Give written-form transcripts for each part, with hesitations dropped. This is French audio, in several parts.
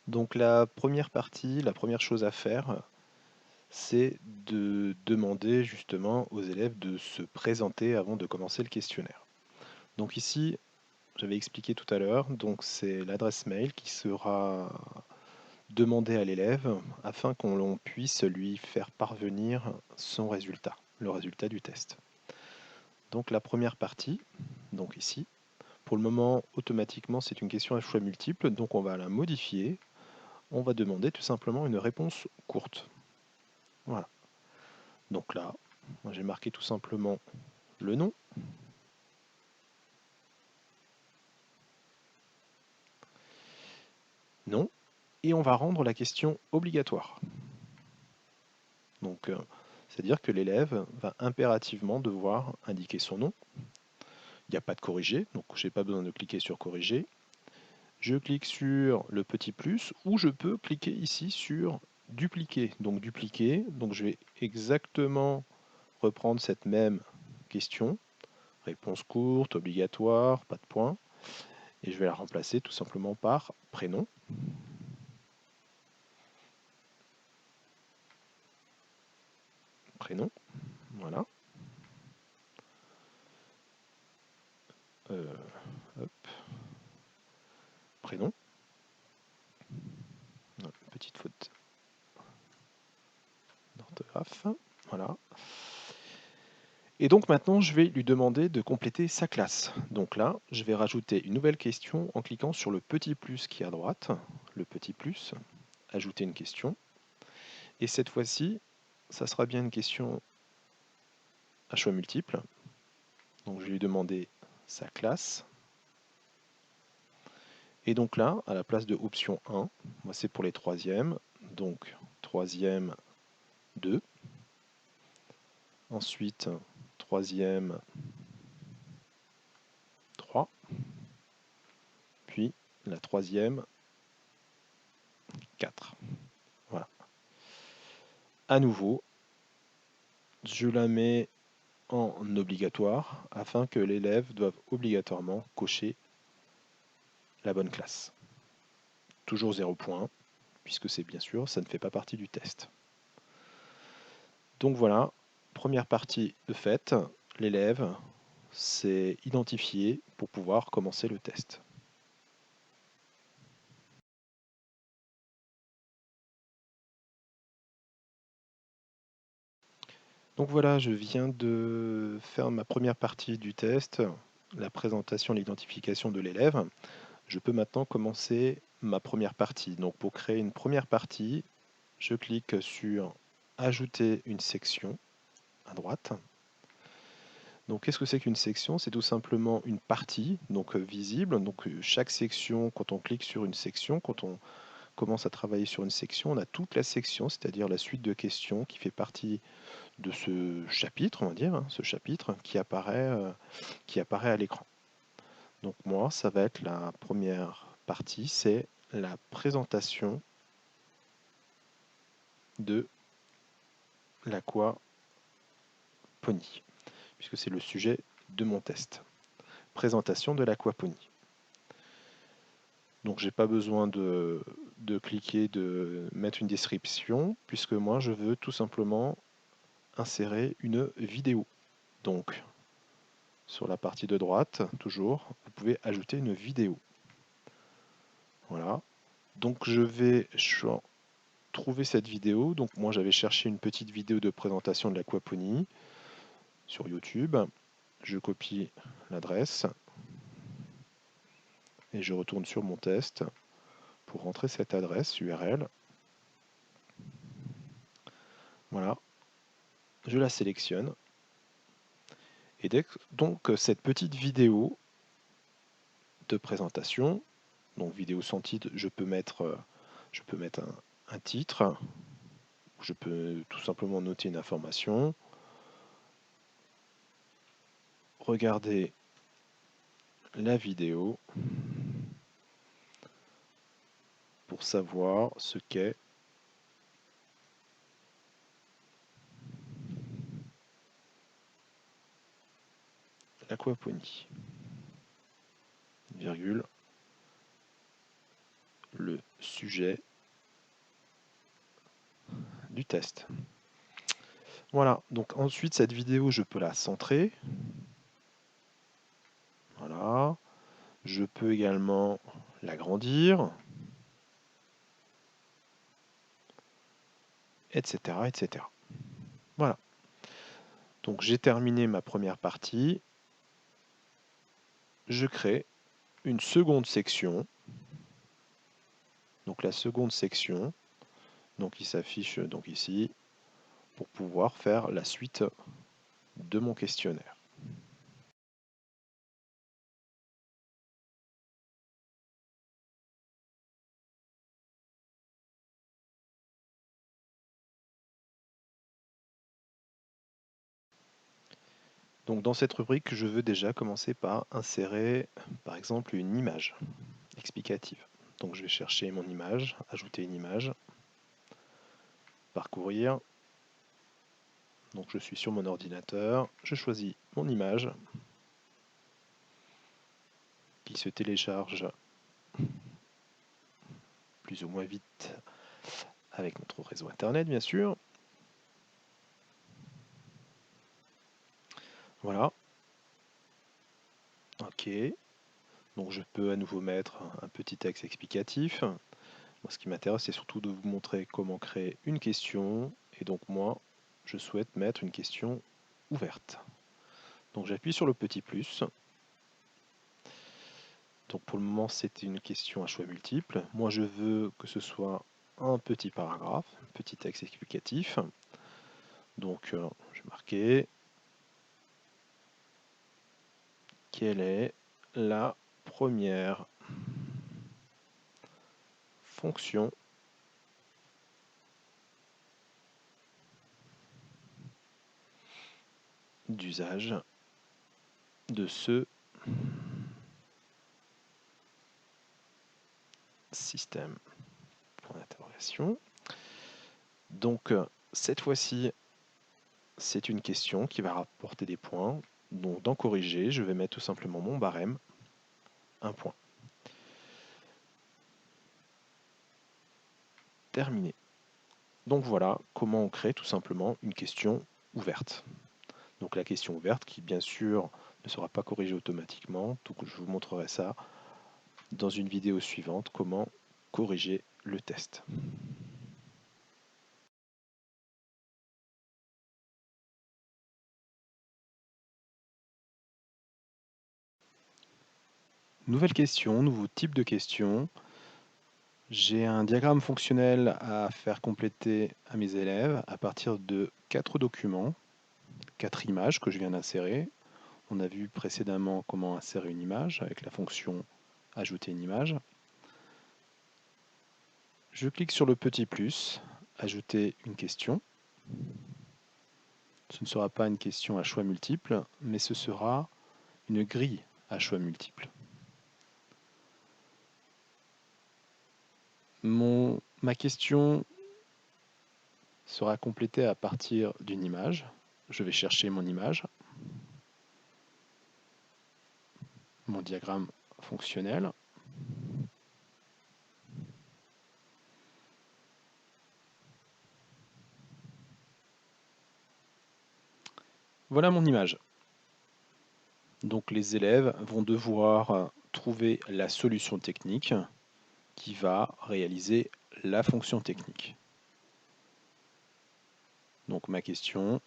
Donc la première partie, la première chose à faire, c'est de demander justement aux élèves de se présenter avant de commencer le questionnaire. Donc ici, j'avais expliqué tout à l'heure, donc c'est l'adresse mail qui sera demandée à l'élève afin qu'on puisse lui faire parvenir son résultat, le résultat du test. Donc la première partie, donc ici, pour le moment, automatiquement, c'est une question à choix multiple, donc on va la modifier. On va demander tout simplement une réponse courte. Voilà. Donc là, j'ai marqué tout simplement le nom, nom, et on va rendre la question obligatoire. Donc, c'est-à-dire que l'élève va impérativement devoir indiquer son nom. Il n'y a pas de corriger, donc je n'ai pas besoin de cliquer sur corriger. Je clique sur le petit plus, ou je peux cliquer ici sur dupliquer. Donc dupliquer, donc je vais exactement reprendre cette même question, réponse courte, obligatoire, pas de point, et je vais la remplacer tout simplement par prénom. Prénom, voilà. Hop. Prénom. Petite faute d'orthographe. Voilà. Et donc maintenant, je vais lui demander de compléter sa classe. Donc là, je vais rajouter une nouvelle question en cliquant sur le petit plus qui est à droite. Le petit plus, ajouter une question. Et cette fois-ci, ça sera bien une question à choix multiple. Donc je vais lui demander sa classe. Et donc là, à la place de option 1, moi c'est pour les troisièmes, donc troisième 2. Ensuite, troisième 3. Puis la troisième 4. Voilà. À nouveau, je la mets en obligatoire afin que l'élève doive obligatoirement cocher la bonne classe. Toujours 0 point, puisque c'est bien sûr, ça ne fait pas partie du test. Donc voilà, première partie de fait, l'élève s'est identifié pour pouvoir commencer le test. Donc voilà, je viens de faire ma première partie du test, la présentation, l'identification de l'élève. Je peux maintenant commencer ma première partie. Donc pour créer une première partie, je clique sur Ajouter une section à droite. Donc qu'est-ce que c'est qu'une section? C'est tout simplement une partie donc visible. Donc chaque section, quand on clique sur une section, quand on commence à travailler sur une section, on a toute la section, c'est-à-dire la suite de questions qui fait partie de ce chapitre, on va dire, ce chapitre qui apparaît à l'écran. Donc moi, ça va être la première partie, c'est la présentation de l'aquaponie, puisque c'est le sujet de mon test. Présentation de l'aquaponie. Donc j'ai pas besoin de cliquer, de mettre une description, puisque moi je veux tout simplement insérer une vidéo. Donc sur la partie de droite, toujours, vous pouvez ajouter une vidéo. Voilà. Donc je vais trouver cette vidéo. Donc moi j'avais cherché une petite vidéo de présentation de l'aquaponie sur YouTube. Je copie l'adresse et je retourne sur mon test pour rentrer cette adresse URL. Voilà. Je la sélectionne. Et donc cette petite vidéo de présentation, donc vidéo sans titre, je peux mettre un titre, je peux tout simplement noter une information, regarder la vidéo pour savoir ce qu'est l'aquaponie. Virgule. le sujet du test. Voilà, donc ensuite cette vidéo, je peux la centrer. Voilà. Je peux également l'agrandir, etc., etc. Voilà. Donc j'ai terminé ma première partie. Je crée une seconde section. Donc la seconde section, donc il s'affiche donc ici, pour pouvoir faire la suite de mon questionnaire. Donc dans cette rubrique, je veux déjà commencer par insérer par exemple une image explicative. Donc je vais chercher mon image, ajouter une image, parcourir. Donc je suis sur mon ordinateur, je choisis mon image qui se télécharge plus ou moins vite avec notre réseau internet bien sûr. Voilà. Ok. Donc je peux à nouveau mettre un petit texte explicatif. Moi, ce qui m'intéresse, c'est surtout de vous montrer comment créer une question. Et donc moi, je souhaite mettre une question ouverte. Donc j'appuie sur le petit plus. Donc pour le moment, c'est une question à choix multiples. Moi, je veux que ce soit un petit paragraphe, un petit texte explicatif. Donc je vais marquer quelle est la première fonction d'usage de ce système. Point d'interrogation. Donc cette fois-ci, c'est une question qui va rapporter des points. Donc dans corriger, je vais mettre tout simplement mon barème, un point. Terminé. Donc voilà comment on crée tout simplement une question ouverte. Donc la question ouverte qui bien sûr ne sera pas corrigée automatiquement. Donc je vous montrerai ça dans une vidéo suivante, comment corriger le test. Nouvelle question, nouveau type de question. J'ai un diagramme fonctionnel à faire compléter à mes élèves à partir de 4 documents, 4 images que je viens d'insérer. On a vu précédemment comment insérer une image avec la fonction ajouter une image. Je clique sur le petit plus, ajouter une question. Ce ne sera pas une question à choix multiples, mais ce sera une grille à choix multiples. Ma question sera complétée à partir d'une image. Je vais chercher mon image, mon diagramme fonctionnel. Voilà mon image. Donc les élèves vont devoir trouver la solution technique qui va réaliser la fonction technique. Donc ma question,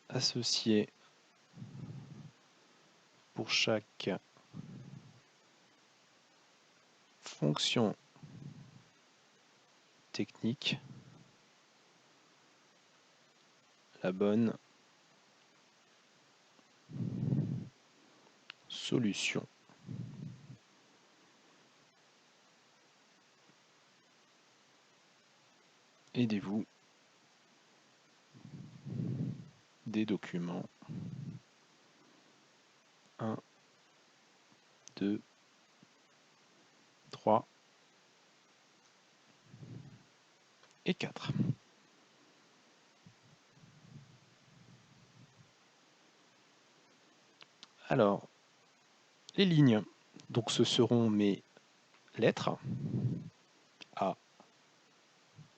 associer pour chaque fonction technique la bonne solution. Aidez-vous des documents 1, 2, 3 et 4. Alors, les lignes, donc ce seront mes lettres A,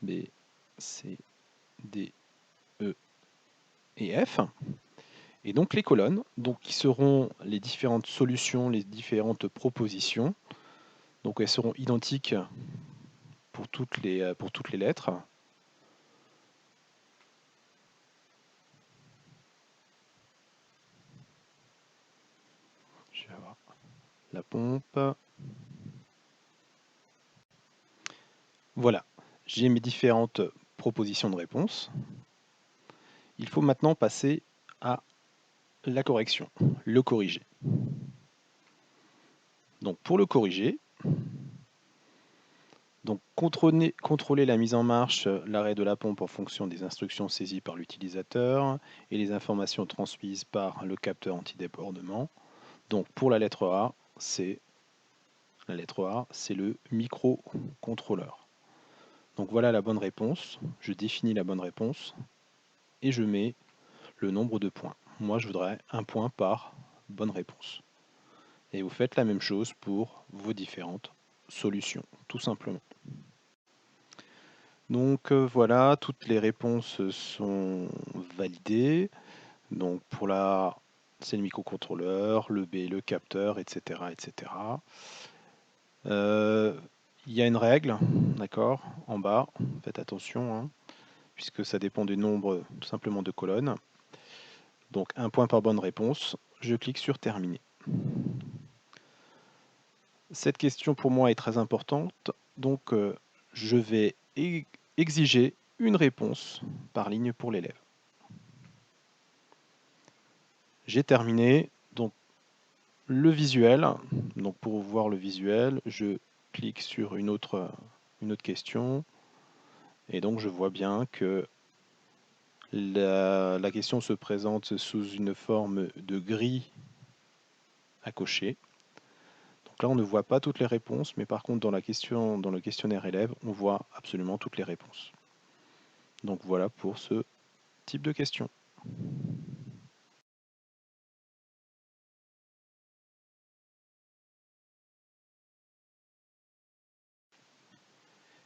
B, C, D, E et F. Et donc les colonnes, donc, qui seront les différentes solutions, les différentes propositions. Donc elles seront identiques pour toutes les lettres. Je vais avoir la pompe. Voilà, j'ai mes différentes propositions de réponse. Il faut maintenant passer à la correction, le corriger. Donc pour le corriger, donc contrôler la mise en marche, l'arrêt de la pompe en fonction des instructions saisies par l'utilisateur et les informations transmises par le capteur antidébordement. Donc pour la lettre A, c'est le microcontrôleur. Donc voilà la bonne réponse, je définis la bonne réponse et je mets le nombre de points. Moi je voudrais un point par bonne réponse. Et vous faites la même chose pour vos différentes solutions, tout simplement. Donc voilà, toutes les réponses sont validées. Donc pour la, c'est le microcontrôleur, le B, le capteur, etc. etc. Il y a une règle, d'accord, en bas, faites attention, hein, puisque ça dépend du nombre tout simplement de colonnes. Donc un point par bonne réponse, je clique sur terminer. Cette question pour moi est très importante, donc je vais exiger une réponse par ligne pour l'élève. J'ai terminé, donc le visuel, donc pour voir le visuel, je clique sur une autre question, et donc je vois bien que la question se présente sous une forme de grille à cocher. Donc là, on ne voit pas toutes les réponses, mais par contre, dans le questionnaire élève, on voit absolument toutes les réponses. Donc voilà pour ce type de question.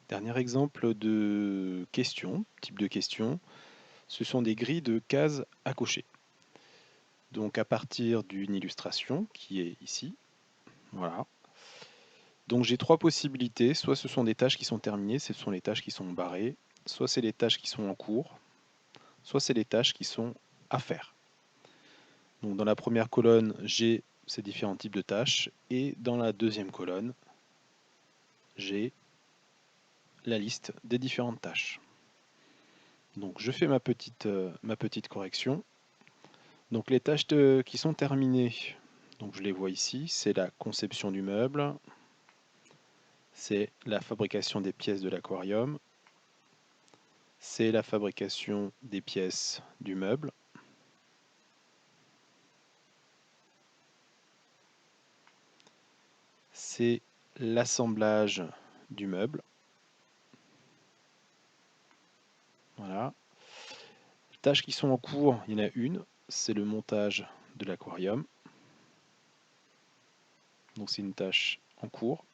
Dernier exemple de question, type de question, ce sont des grilles de cases à cocher. Donc à partir d'une illustration qui est ici, voilà. Donc j'ai trois possibilités, soit ce sont des tâches qui sont terminées, ce sont les tâches qui sont barrées, soit c'est les tâches qui sont en cours, soit c'est les tâches qui sont à faire. Donc dans la première colonne, j'ai ces différents types de tâches, et dans la deuxième colonne, j'ai la liste des différentes tâches. Donc je fais ma petite correction. Donc les tâches qui sont terminées, donc je les vois ici, c'est la conception du meuble, c'est la fabrication des pièces de l'aquarium, c'est la fabrication des pièces du meuble, c'est l'assemblage du meuble. Voilà. Tâches qui sont en cours, il y en a une, c'est le montage de l'aquarium. Donc c'est une tâche en cours.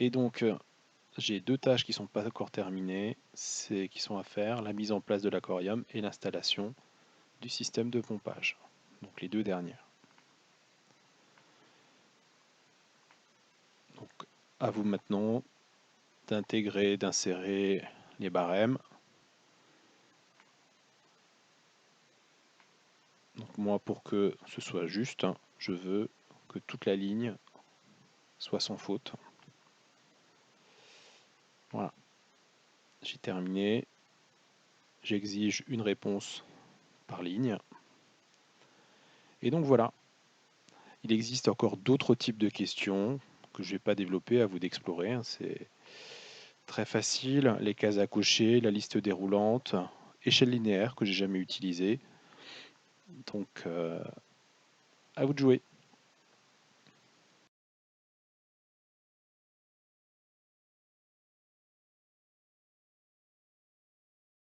Et donc j'ai deux tâches qui ne sont pas encore terminées, qui sont à faire, la mise en place de l'aquarium et l'installation du système de pompage. Donc les deux dernières. Donc à vous maintenant d'intégrer, d'insérer les barèmes. Donc moi, pour que ce soit juste, je veux que toute la ligne soit sans faute. Voilà. J'ai terminé. J'exige une réponse par ligne. Et donc voilà. Il existe encore d'autres types de questions que je ne vais pas développer, à vous d'explorer. C'est très facile. Les cases à cocher, la liste déroulante, échelle linéaire que j'ai jamais utilisée. Donc à vous de jouer.